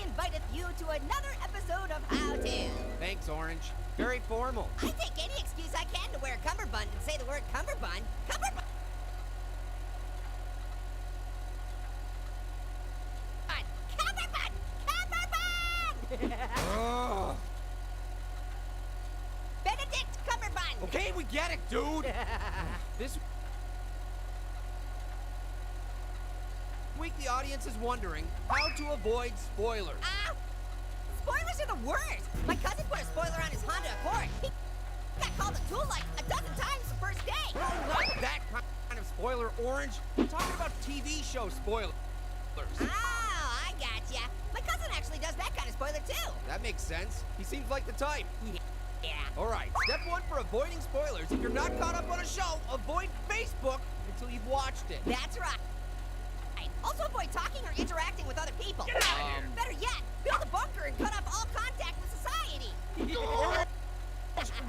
inviteth you to another episode of How To. Thanks, Orange. Very formal. I take any excuse I can to wear a cummerbund and say the word cummerbund. Cummerbund! Cummerbund! Cummerbund! Benedict Cumberbund! Okay, we get it, dude! This week the audience is wondering how to avoid spoilers. Spoilers are the worst! My cousin put a spoiler on his Honda Accord. He got called a tool like a dozen times the first day. Not that kind of spoiler, Orange. I'm talking about TV show spoilers. Oh, I gotcha. My cousin actually does that kind of spoiler too. That makes sense. He seems like the type. Yeah. All right, step one for avoiding spoilers. If you're not caught up on a show, avoid Facebook until you've watched it. That's right. Also avoid talking or interacting with other people. Get out of here. Better yet, build a bunker and cut off all contact with society.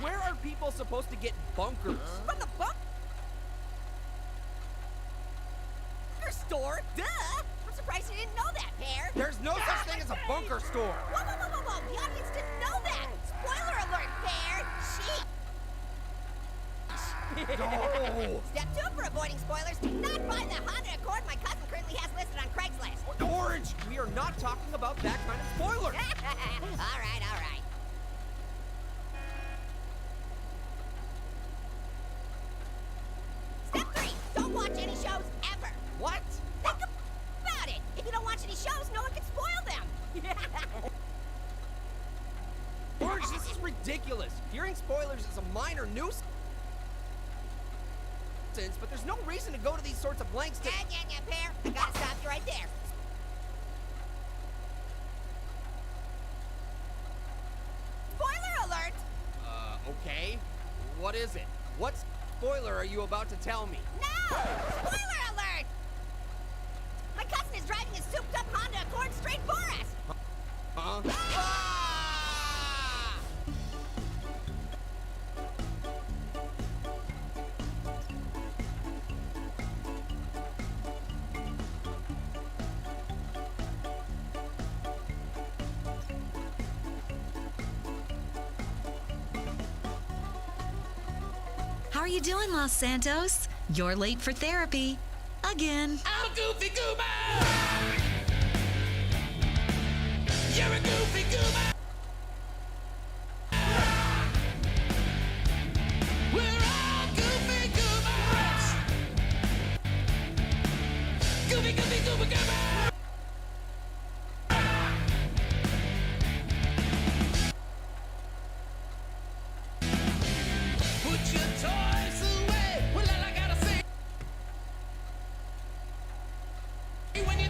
Where are people supposed to get bunkers? From the bunker store? Duh! I'm surprised you didn't know that, Pear. There's no such thing as a bunker store. Whoa, whoa, whoa, whoa, whoa! The audience didn't know that! Spoiler alert, Pear! Sheep! No. Step 2 for avoiding spoilers, do not buy the Honda Accord my cousin currently has listed on Craigslist. Orange, we are not talking about that kind of spoiler. All right, all right. Step 3, don't watch any shows ever. What? Think about it. If you don't watch any shows, no one can spoil them. Orange, this is ridiculous. Hearing spoilers is a minor nuisance, but there's no reason to go to these sorts of lengths to... Yeah, Pear. I gotta stop you right there. Spoiler alert! Okay. What is it? What spoiler are you about to tell me? No! Spoiler alert! My cousin is driving his souped-up Honda Accord straight for us! Huh? Ah! How are you doing, Los Santos? You're late for therapy. Again. I'm a goofy goober! You're a goofy goober! We're all goofy goobers! Goofy, goofy, goober, goober! Put your toys away. Well, all I gotta say when you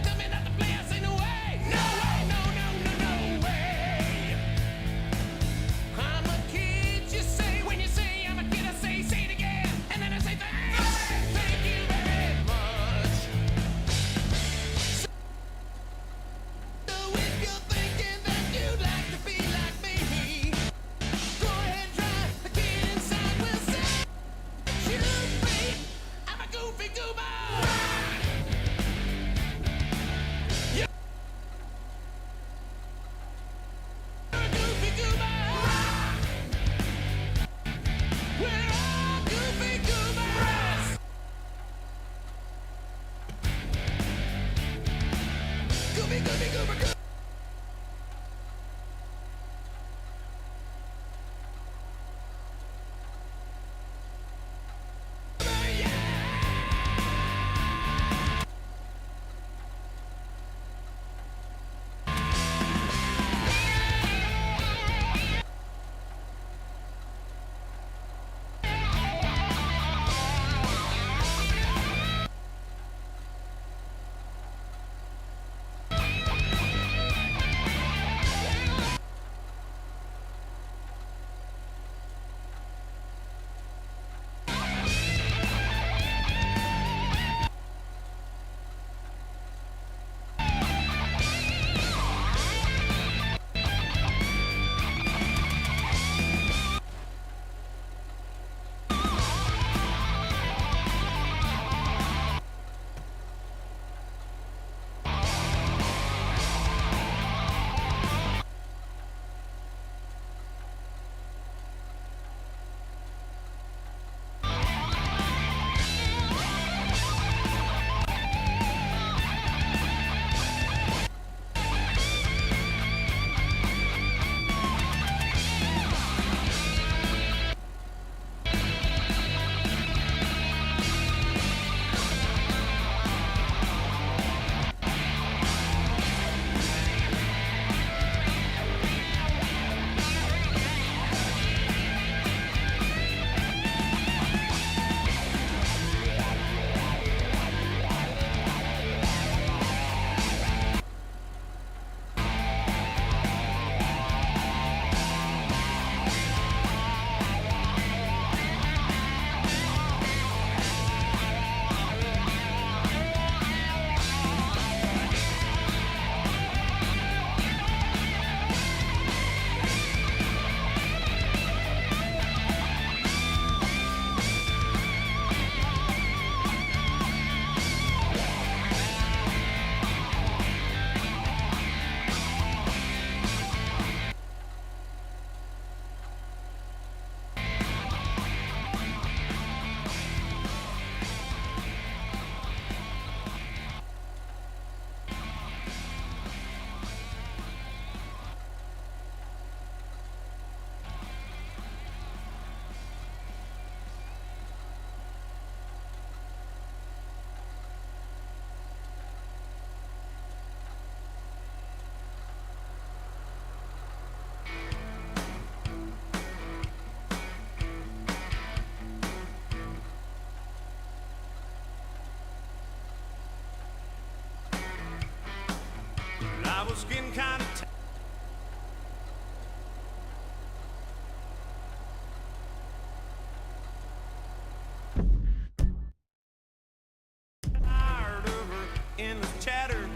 it's getting kind of tired of her endless chatter.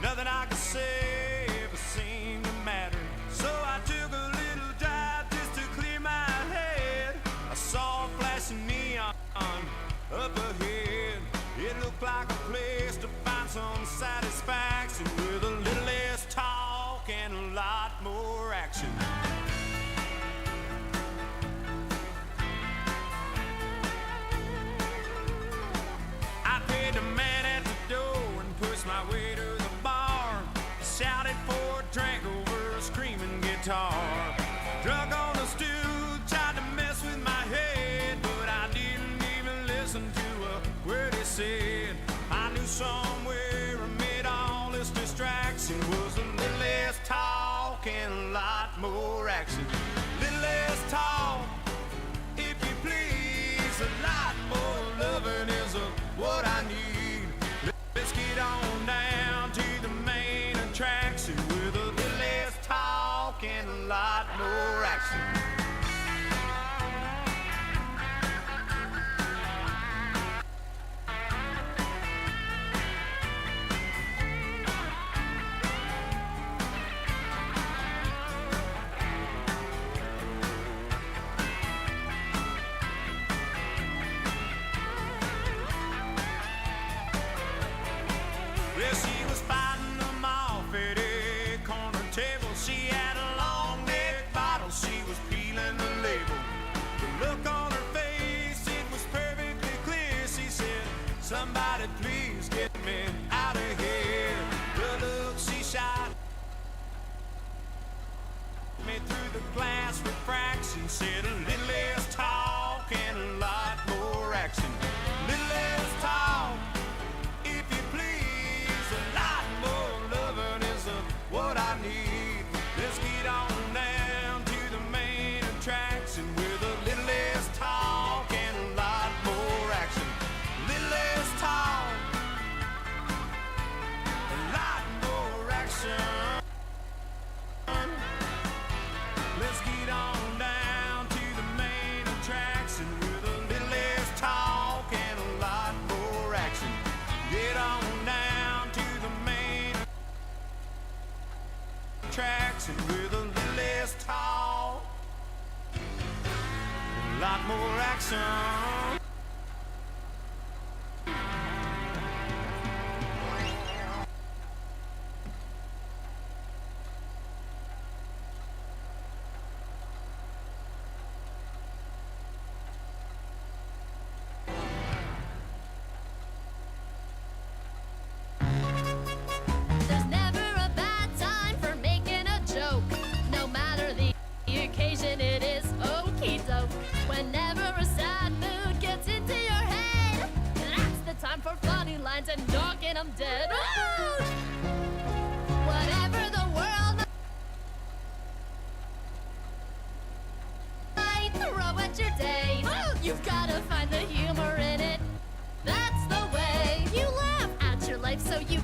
Nothing I could say ever seemed to matter. So I took a little drive just to clear my head. I saw a flashing neon up ahead. It looked like a place to find some satisfaction with a little less talk and a lot more action. I paid the man at the door and pushed my way to the bar. Shouted for a drink over a screaming guitar. Drunk on the stool, tried to mess with my head, but I didn't even listen to a word he said. I knew somewhere amid all this distraction was a little less talk and a lot more action. Little less talk, if you please, a lot more loving is what I need. Let's get on down to the main attraction with a little less talk and a lot more action. Well, she was fighting them off at a corner table. She had a long neck bottle, she was peeling the label. The look on her face, it was perfectly clear. She said, somebody please get me out of here. The look she shot me through the glass refraction said a little less talk and a lot more action. Little less talk, if you please, a lot more loving is what I need. Let's get on down to the main attraction with a little less talk and a lot more action. Little less talk, a lot more action. Let's get on down to the main attraction with a little less talk and a lot more action. Get on down to the main attraction with a little less talk, a lot more action. There's never a bad time for making a joke. No matter the occasion, it is okie doke. Whenever a sad mood gets into your head, that's the time for funny lines and knocking 'em dead. Ooh! Whatever the world might throw at your day, you've gotta find the humor in it. That's the way you laugh at your life so you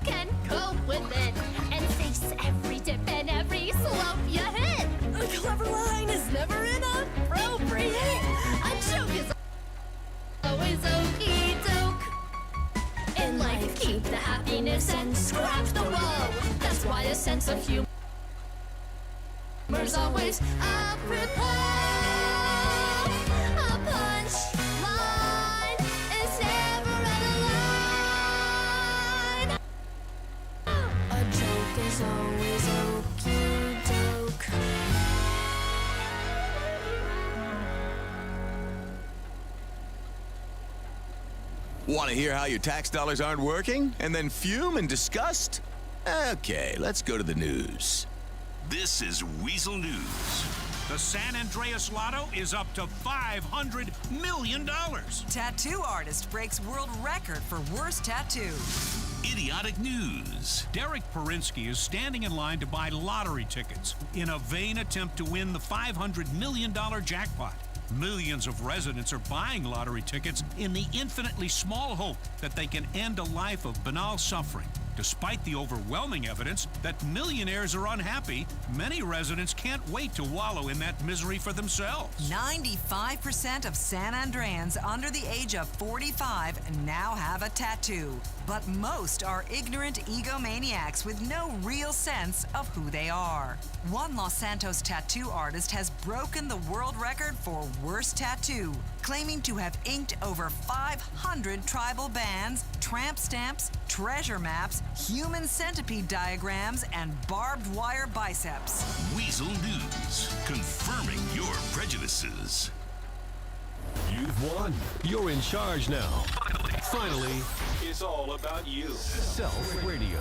can cope with it and face every dip and every slope you hit. A clever line is never inappropriate. A joke is always okie doke. In life, keep the happiness and scrap the woe. That's why a sense of humor's always apropos. A punch line is never out of line. A joke is always okie doke. Want to hear how your tax dollars aren't working and then fume in disgust? Okay, let's go to the news. This is Weasel News. The San Andreas Lotto is up to $500 million. Tattoo artist breaks world record for worst tattoo. Idiotic news. Derek Perinsky is standing in line to buy lottery tickets in a vain attempt to win the $500 million jackpot. Millions of residents are buying lottery tickets in the infinitely small hope that they can end a life of banal suffering. Despite the overwhelming evidence that millionaires are unhappy, many residents can't wait to wallow in that misery for themselves. 95% of San Andreans under the age of 45 now have a tattoo, but most are ignorant egomaniacs with no real sense of who they are. One Los Santos tattoo artist has broken the world record for worst tattoo, claiming to have inked over 500 tribal bands, tramp stamps, treasure maps, human centipede diagrams, and barbed wire biceps. Weasel News, confirming your prejudices. You've won. You're in charge now. Finally, it's all about you. Self Radio.